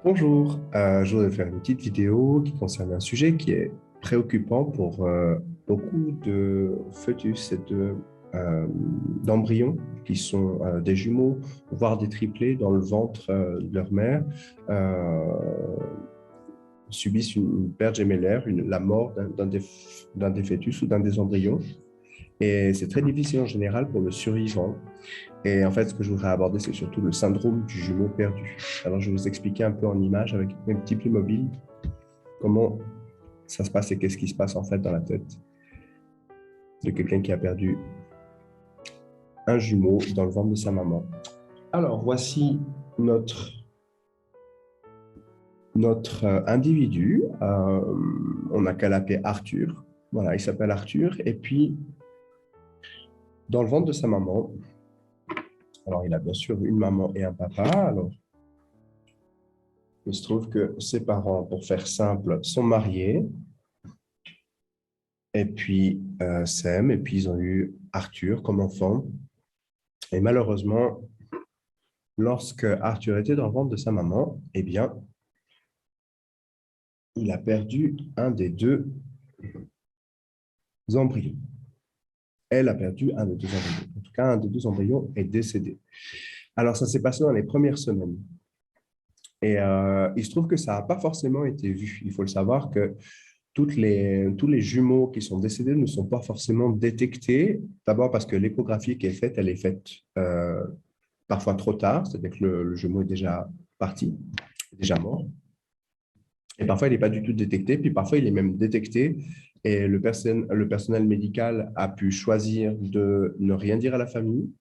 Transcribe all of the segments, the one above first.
Bonjour, je voudrais faire une petite vidéo qui concerne un sujet qui est préoccupant pour beaucoup de fœtus et d'embryons qui sont des jumeaux, voire des triplés dans le ventre de leur mère, euh, subissent une perte gémellaire, la mort d'un des fœtus ou d'un des embryons. Et c'est très difficile en général pour le survivant. Et en fait, ce que je voudrais aborder, c'est surtout le syndrome du jumeau perdu. Alors, je vais vous expliquer un peu en image avec un petit Playmobil comment ça se passe et qu'est-ce qui se passe en fait dans la tête de quelqu'un qui a perdu un jumeau dans le ventre de sa maman. Alors, voici notre individu. On n'a qu'à l'appeler Arthur. Voilà, il s'appelle Arthur. Et puis, dans le ventre de sa maman, alors il a bien sûr une maman et un papa. Alors, il se trouve que ses parents, pour faire simple, sont mariés. Et puis s'aiment, et puis ils ont eu Arthur comme enfant. Et malheureusement, lorsque Arthur était dans le ventre de sa maman, eh bien, il a perdu un des deux embryons. Elle a perdu un des deux embryons. En tout cas, un des deux embryons est décédé. Alors, ça s'est passé dans les premières semaines. Et il se trouve que ça n'a pas forcément été vu. Il faut le savoir que tous les jumeaux qui sont décédés ne sont pas forcément détectés. D'abord parce que l'échographie qui est faite, elle est faite parfois trop tard, c'est-à-dire que le jumeau est déjà parti, déjà mort. Et parfois, il n'est pas du tout détecté, puis parfois, il est même détecté et le personnel médical a pu choisir de ne rien dire à la famille.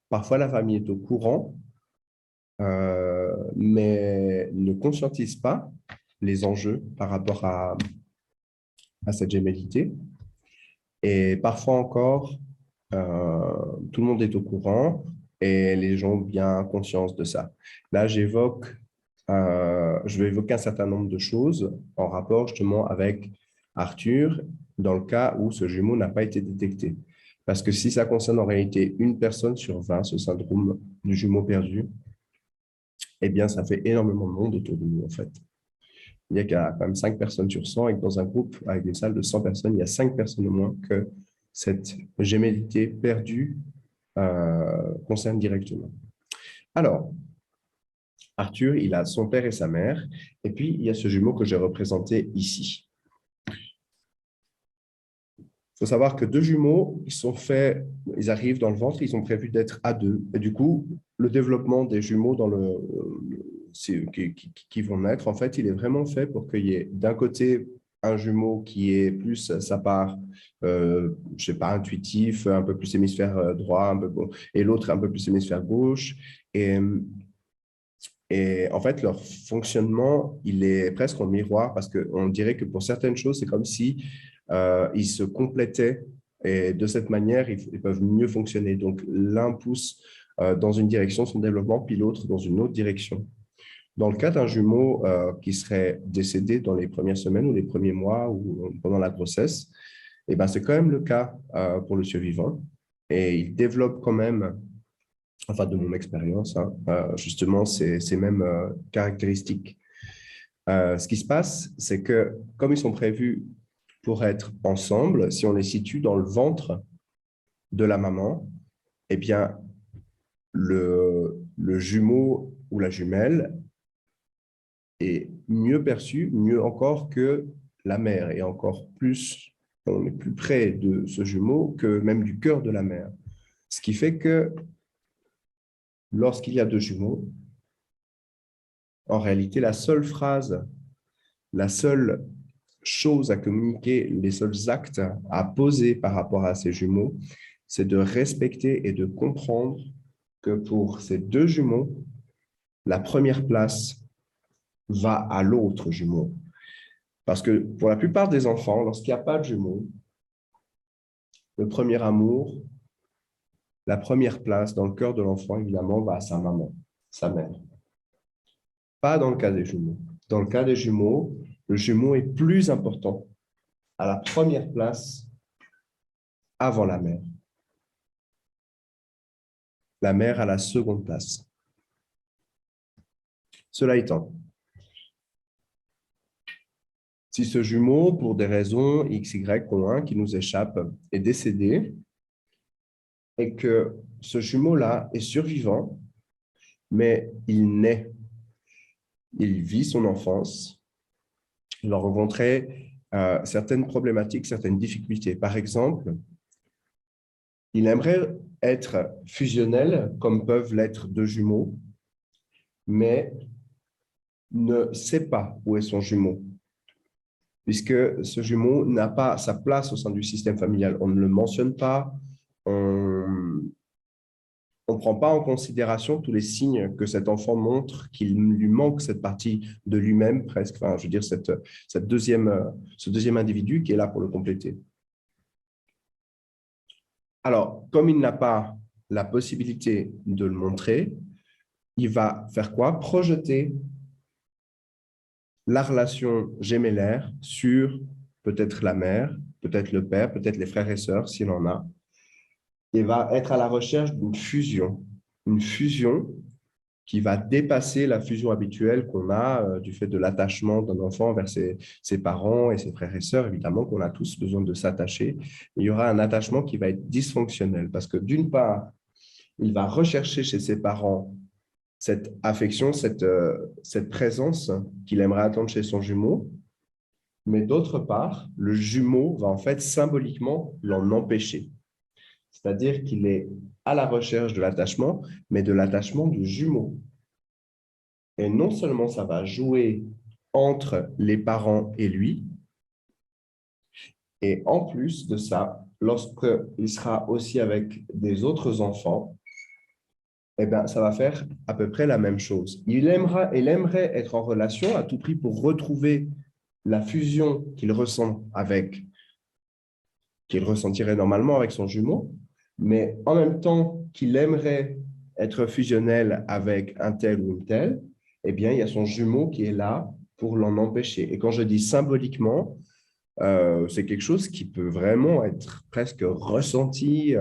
Parfois, la famille est au courant, mais ne conscientise pas les enjeux par rapport à cette gémellité. Et parfois encore, tout le monde est au courant et les gens ont bien conscience de ça. Là, je vais évoquer un certain nombre de choses en rapport justement avec Arthur dans le cas où ce jumeau n'a pas été détecté. Parce que si ça concerne en réalité une personne sur 20, ce syndrome du jumeau perdu, eh bien, ça fait énormément de monde autour de nous, en fait. Il y a quand même 5 personnes sur 100 et que dans un groupe avec une salle de 100 personnes, il y a 5 personnes au moins que cette gémellité perdue concerne directement. Alors, Arthur, il a son père et sa mère, et puis il y a ce jumeau que j'ai représenté ici. Il faut savoir que deux jumeaux, ils arrivent dans le ventre, ils ont prévu d'être à deux, et du coup, le développement des jumeaux qui vont naître, en fait, il est vraiment fait pour qu'il y ait d'un côté un jumeau qui est plus sa part, je sais pas, intuitif, un peu plus hémisphère droit, un peu bon, et l'autre un peu plus hémisphère gauche. Et en fait, leur fonctionnement, il est presque en miroir parce qu'on dirait que pour certaines choses, c'est comme si ils se complétaient et de cette manière, ils peuvent mieux fonctionner. Donc, l'un pousse dans une direction son développement, puis l'autre dans une autre direction. Dans le cas d'un jumeau qui serait décédé dans les premières semaines ou les premiers mois ou pendant la grossesse, eh ben, c'est quand même le cas pour le survivant. Et il développe quand même, enfin de mon expérience, hein, justement ces mêmes caractéristiques. Ce qui se passe, c'est que comme ils sont prévus pour être ensemble, si on les situe dans le ventre de la maman, eh bien, le jumeau ou la jumelle est mieux perçu, mieux encore que la mère, et encore plus, on est plus près de ce jumeau que même du cœur de la mère. Ce qui fait que lorsqu'il y a deux jumeaux, en réalité, la seule chose à communiquer, les seuls actes à poser par rapport à ces jumeaux, c'est de respecter et de comprendre que pour ces deux jumeaux, la première place va à l'autre jumeau. Parce que pour la plupart des enfants, lorsqu'il n'y a pas de jumeaux, le premier amour, la première place dans le cœur de l'enfant, évidemment, va à sa maman, sa mère. Pas dans le cas des jumeaux. Dans le cas des jumeaux, le jumeau est plus important, à la première place avant la mère. La mère à la seconde place. Cela étant, Si ce jumeau, pour des raisons X, Y ou 1 qui nous échappent, est décédé et que ce jumeau-là est survivant, mais il naît, il vit son enfance, il a rencontré certaines problématiques, certaines difficultés. Par exemple, il aimerait être fusionnel, comme peuvent l'être deux jumeaux, mais ne sait pas où est son jumeau, puisque ce jumeau n'a pas sa place au sein du système familial. On ne le mentionne pas, on ne prend pas en considération tous les signes que cet enfant montre qu'il lui manque cette partie de lui-même presque, enfin, je veux dire, ce deuxième individu qui est là pour le compléter. Alors, comme il n'a pas la possibilité de le montrer, il va faire quoi? Projeter la relation gémellaire sur peut-être la mère, peut-être le père, peut-être les frères et sœurs, s'il en a, et va être à la recherche d'une fusion. Une fusion qui va dépasser la fusion habituelle qu'on a du fait de l'attachement d'un enfant vers ses parents et ses frères et sœurs. Évidemment qu'on a tous besoin de s'attacher. Il y aura un attachement qui va être dysfonctionnel parce que d'une part, il va rechercher chez ses parents cette affection, cette présence qu'il aimerait attendre chez son jumeau, mais d'autre part, le jumeau va en fait symboliquement l'en empêcher. C'est-à-dire qu'il est à la recherche de l'attachement, mais de l'attachement du jumeau. Et non seulement ça va jouer entre les parents et lui, et en plus de ça, lorsqu'il sera aussi avec des autres enfants, eh bien, ça va faire à peu près la même chose. Il aimerait être en relation à tout prix pour retrouver la fusion qu'il qu'il ressentirait normalement avec son jumeau, mais en même temps qu'il aimerait être fusionnel avec un tel ou une telle, eh bien, il y a son jumeau qui est là pour l'en empêcher. Et quand je dis symboliquement, c'est quelque chose qui peut vraiment être presque ressenti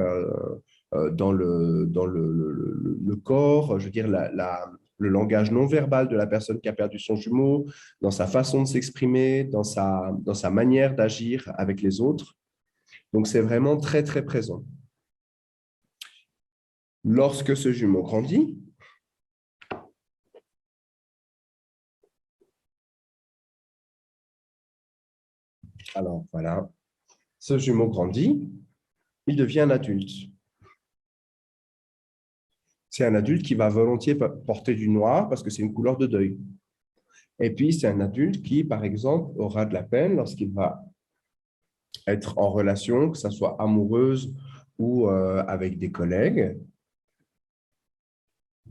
dans le corps, je veux dire, le langage non verbal de la personne qui a perdu son jumeau, dans sa façon de s'exprimer, dans sa manière d'agir avec les autres. Donc, c'est vraiment très, très présent. Lorsque ce jumeau grandit, alors voilà, ce jumeau grandit, il devient un adulte. C'est un adulte qui va volontiers porter du noir parce que c'est une couleur de deuil. Et puis, c'est un adulte qui, par exemple, aura de la peine lorsqu'il va être en relation, que ce soit amoureuse ou avec des collègues.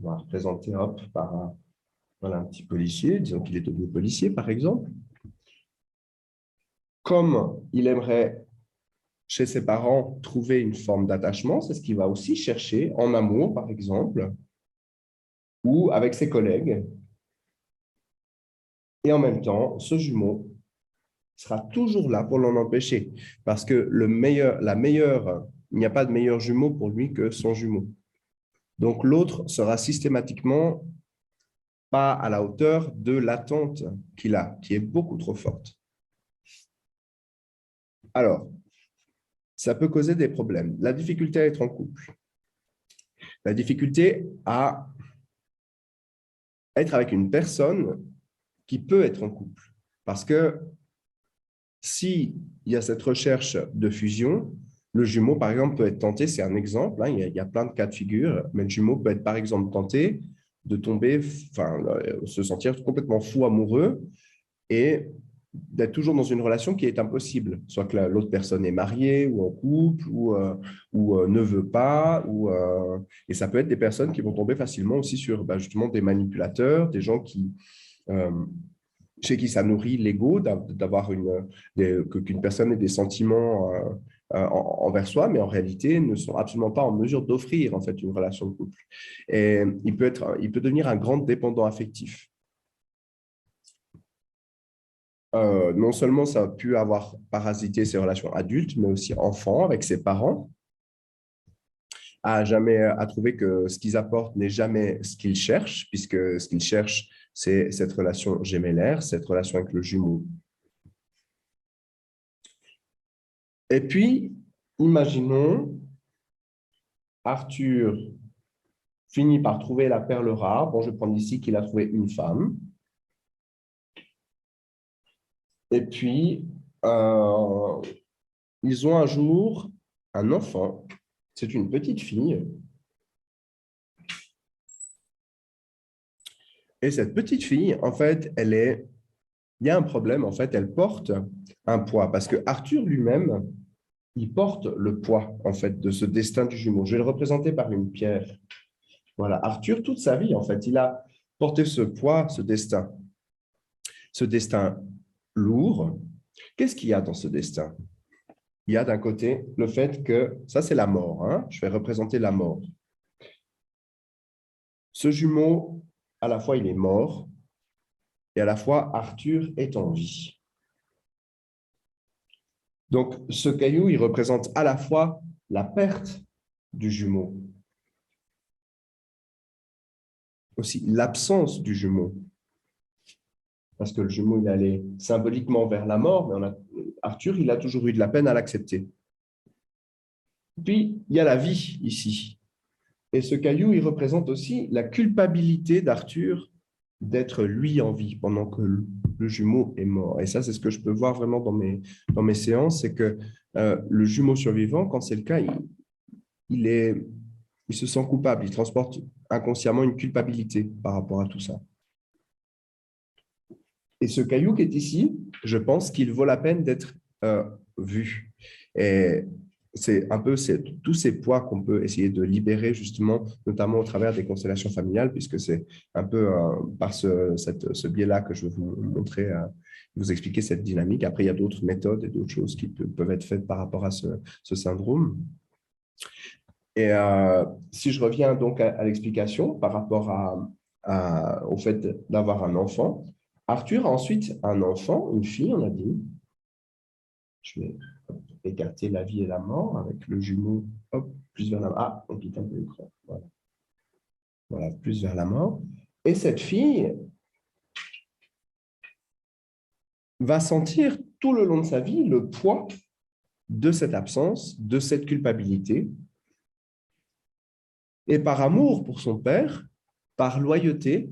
On va représenter par voilà, un petit policier, disons qu'il est devenu policier, par exemple. Comme il aimerait, chez ses parents, trouver une forme d'attachement, c'est ce qu'il va aussi chercher en amour, par exemple, ou avec ses collègues. Et en même temps, ce jumeau sera toujours là pour l'en empêcher. Parce que il n'y a pas de meilleur jumeau pour lui que son jumeau. Donc, l'autre sera systématiquement pas à la hauteur de l'attente qu'il a, qui est beaucoup trop forte. Alors, ça peut causer des problèmes. La difficulté à être en couple. La difficulté à être avec une personne qui peut être en couple. Parce que s'il y a cette recherche de fusion, le jumeau, par exemple, peut être tenté, c'est un exemple, hein, il y a plein de cas de figure, mais le jumeau peut être, par exemple, tenté de tomber, enfin, se sentir complètement fou amoureux et d'être toujours dans une relation qui est impossible, soit que l'autre personne est mariée ou en couple ou ne veut pas, et ça peut être des personnes qui vont tomber facilement aussi sur justement des manipulateurs, des gens euh, chez qui ça nourrit l'ego d'avoir qu'une personne ait des sentiments envers soi, mais en réalité ne sont absolument pas en mesure d'offrir en fait une relation de couple. Et il peut devenir un grand dépendant affectif. Non seulement ça a pu avoir parasité ses relations adultes, mais aussi enfants avec ses parents, à trouver que ce qu'ils apportent n'est jamais ce qu'ils cherchent, puisque ce qu'ils cherchent, c'est cette relation gémellaire, cette relation avec le jumeau Et puis, imaginons, Arthur finit par trouver la perle rare. Bon, je vais prendre ici qu'il a trouvé une femme. Et puis, ils ont un jour un enfant. C'est une petite fille. Et cette petite fille, en fait, il y a un problème, en fait, elle porte un poids parce que Arthur lui-même, il porte le poids, en fait, de ce destin du jumeau. Je vais le représenter par une pierre. Voilà, Arthur, toute sa vie, en fait, il a porté ce poids, ce destin lourd. Qu'est-ce qu'il y a dans ce destin? Il y a d'un côté le fait que, ça c'est la mort, hein? Je vais représenter la mort. Ce jumeau, à la fois il est mort, et à la fois Arthur est en vie. Donc ce caillou, il représente à la fois la perte du jumeau, aussi l'absence du jumeau, parce que le jumeau, il allait symboliquement vers la mort, mais Arthur, il a toujours eu de la peine à l'accepter. Puis, il y a la vie ici. Et ce caillou, il représente aussi la culpabilité d'Arthur d'être lui en vie pendant que le jumeau est mort. Et ça, c'est ce que je peux voir vraiment dans mes séances, c'est que le jumeau survivant, quand c'est le cas, il se sent coupable, il transporte inconsciemment une culpabilité par rapport à tout ça. Et ce caillou qui est ici, je pense qu'il vaut la peine d'être vu. Et c'est un peu tous ces poids qu'on peut essayer de libérer justement, notamment au travers des constellations familiales, puisque c'est un peu par ce biais-là que je vais vous montrer, vous expliquer cette dynamique. Après, il y a d'autres méthodes et d'autres choses qui peuvent être faites par rapport à ce syndrome. Et si je reviens donc à l'explication par rapport au fait d'avoir un enfant, Arthur a ensuite un enfant, une fille, on a dit. Je vais écarter la vie et la mort avec le jumeau, hop, plus vers la mort. Ah, on quitte un peu l'écran. Voilà. Voilà, plus vers la mort. Et cette fille va sentir tout le long de sa vie le poids de cette absence, de cette culpabilité. Et par amour pour son père, par loyauté,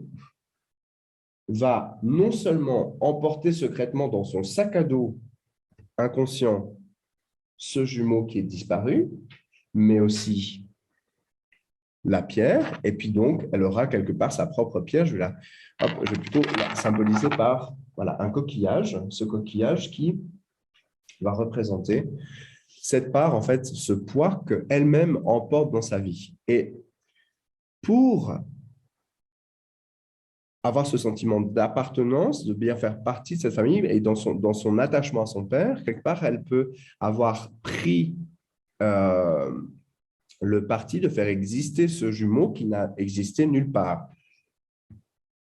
va non seulement emporter secrètement dans son sac à dos inconscient ce jumeau qui est disparu, mais aussi la pierre, et puis donc, elle aura quelque part sa propre pierre. Je vais plutôt la symboliser par voilà, un coquillage, ce coquillage qui va représenter cette part, en fait, ce poids qu'elle-même emporte dans sa vie. Et pour avoir ce sentiment d'appartenance, de bien faire partie de cette famille, et dans son attachement à son père, quelque part, elle peut avoir pris le parti de faire exister ce jumeau qui n'a existé nulle part,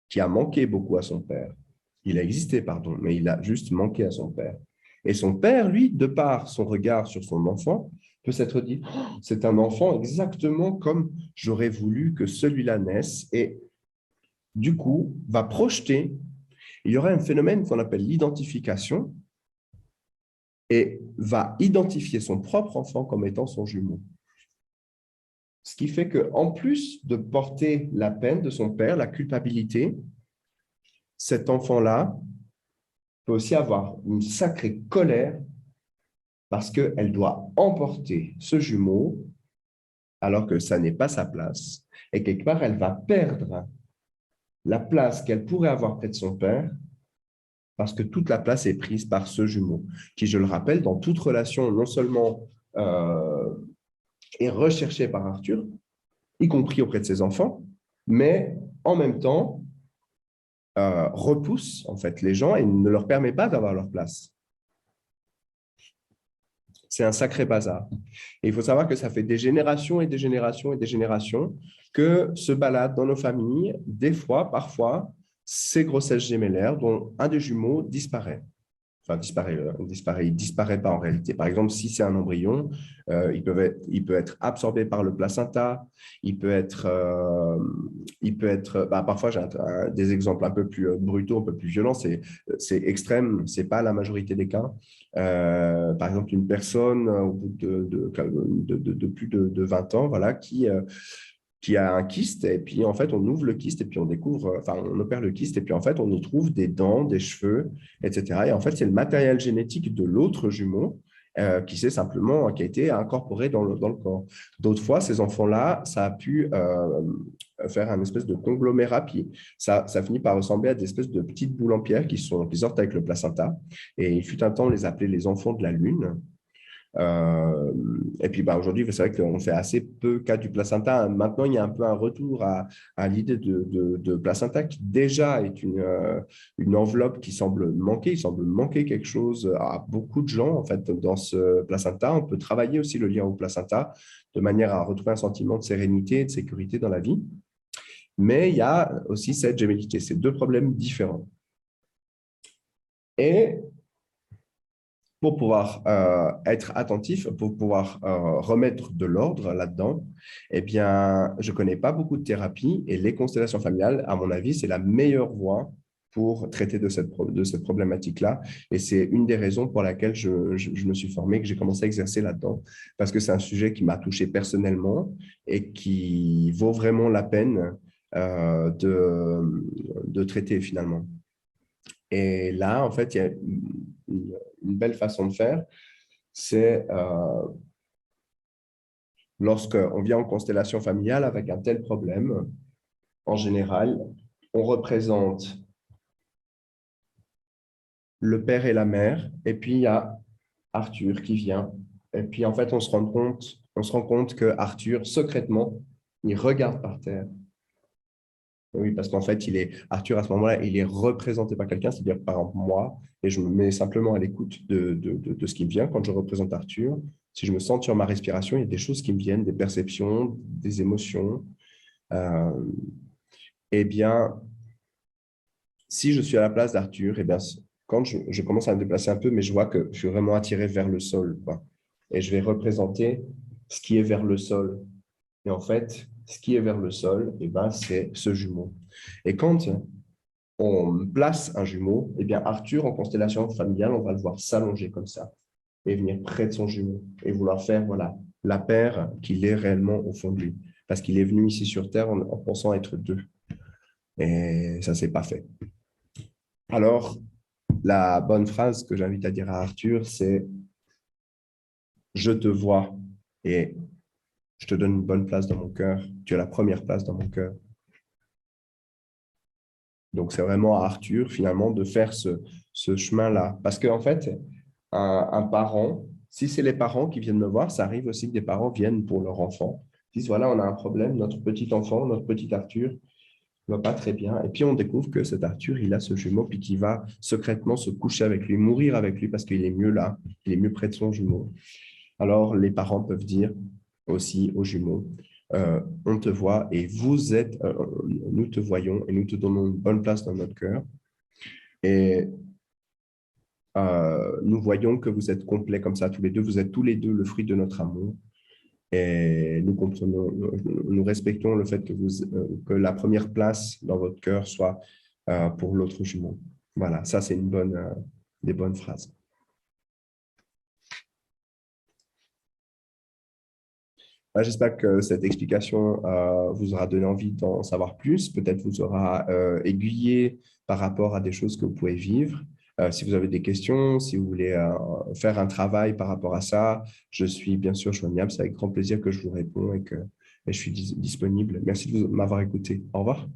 qui a manqué beaucoup à son père. Il a existé, pardon, mais il a juste manqué à son père. Et son père, lui, de par son regard sur son enfant, peut s'être dit, oh, c'est un enfant exactement comme j'aurais voulu que celui-là naisse, et du coup, va projeter. Il y aura un phénomène qu'on appelle l'identification, et va identifier son propre enfant comme étant son jumeau. Ce qui fait qu'en plus de porter la peine de son père, la culpabilité, cet enfant-là peut aussi avoir une sacrée colère parce qu'elle doit emporter ce jumeau alors que ça n'est pas sa place. Et quelque part, elle va perdre la place qu'elle pourrait avoir près de son père parce que toute la place est prise par ce jumeau, qui, je le rappelle, dans toute relation, non seulement est recherché par Arthur, y compris auprès de ses enfants, mais en même temps repousse en fait les gens et ne leur permet pas d'avoir leur place. C'est un sacré bazar. Et il faut savoir que ça fait des générations et des générations et des générations que se baladent dans nos familles, des fois, parfois, ces grossesses gémellaires dont un des jumeaux disparaît. enfin il disparaît pas en réalité. Par exemple, si c'est un embryon, il peut être absorbé par le placenta, parfois j'ai des exemples un peu plus brutaux, un peu plus violents, c'est extrême, c'est pas la majorité des cas. Par exemple, une personne au bout de plus de 20 ans, voilà, qui a un kyste, et puis en fait, on ouvre le kyste, et puis on découvre, enfin, on opère le kyste, et puis en fait, on y trouve des dents, des cheveux, etc. Et en fait, c'est le matériel génétique de l'autre jumeau qui a été incorporé dans le corps. D'autres fois, ces enfants-là, ça a pu faire un espèce de conglomérat, puis ça finit par ressembler à des espèces de petites boules en pierre qui sortent avec le placenta. Et il fut un temps, on les appelait les enfants de la Lune. Et puis aujourd'hui, c'est vrai qu'on fait assez peu cas du placenta. Maintenant, il y a un peu un retour à l'idée de placenta qui déjà est une enveloppe qui semble manquer. Il semble manquer quelque chose à beaucoup de gens en fait dans ce placenta. On peut travailler aussi le lien au placenta de manière à retrouver un sentiment de sérénité et de sécurité dans la vie. Mais il y a aussi cette gémellité. C'est deux problèmes différents. Et pour pouvoir être attentif, pour pouvoir remettre de l'ordre là-dedans, eh bien, je ne connais pas beaucoup de thérapies et les constellations familiales, à mon avis, c'est la meilleure voie pour traiter de cette problématique-là. Et c'est une des raisons pour laquelle je me suis formé, que j'ai commencé à exercer là-dedans, parce que c'est un sujet qui m'a touché personnellement et qui vaut vraiment la peine de traiter finalement. Et là, en fait, il y a une belle façon de faire, c'est lorsqu'on vient en constellation familiale avec un tel problème, en général, on représente le père et la mère, et puis il y a Arthur qui vient. Et puis, en fait, on se rend compte que Arthur, secrètement, il regarde par terre. Oui, parce qu'en fait, Arthur, à ce moment-là, il est représenté par quelqu'un, c'est-à-dire par exemple moi, et je me mets simplement à l'écoute de ce qui me vient quand je représente Arthur. Si je me sens sur ma respiration, il y a des choses qui me viennent, des perceptions, des émotions. Euh, eh bien, si je suis à la place d'Arthur, eh bien, quand je commence à me déplacer un peu, mais je vois que je suis vraiment attiré vers le sol, quoi. Et je vais représenter ce qui est vers le sol. Et en fait, ce qui est vers le sol, eh ben, c'est ce jumeau. Et quand on place un jumeau, eh bien Arthur, en constellation familiale, on va le voir s'allonger comme ça et venir près de son jumeau et vouloir faire voilà, la paire qu'il est réellement au fond de lui. Parce qu'il est venu ici sur Terre en pensant être deux. Et ça, c'est pas fait. Alors, la bonne phrase que j'invite à dire à Arthur, c'est « Je te vois et je te donne une bonne place dans mon cœur. Tu as la première place dans mon cœur. » Donc, c'est vraiment à Arthur, finalement, de faire ce chemin-là. Parce qu'en fait, un parent, si c'est les parents qui viennent me voir, ça arrive aussi que des parents viennent pour leur enfant. Ils disent, voilà, on a un problème, notre petit enfant, notre petit Arthur ne va pas très bien. Et puis, on découvre que cet Arthur, il a ce jumeau, puis qu'il va secrètement se coucher avec lui, mourir avec lui, parce qu'il est mieux là, il est mieux près de son jumeau. Alors, les parents peuvent dire aussi aux jumeaux, on te voit et nous te voyons et nous te donnons une bonne place dans notre cœur. Et nous voyons que vous êtes complets comme ça tous les deux, vous êtes tous les deux le fruit de notre amour. Et nous comprenons, nous respectons le fait que la première place dans votre cœur soit pour l'autre jumeau. Voilà, ça c'est des bonnes phrases. J'espère que cette explication vous aura donné envie d'en savoir plus, peut-être vous aura aiguillé par rapport à des choses que vous pouvez vivre. Si vous avez des questions, si vous voulez faire un travail par rapport à ça, je suis bien sûr joignable. C'est avec grand plaisir que je vous réponds et je suis disponible. Merci de m'avoir écouté. Au revoir.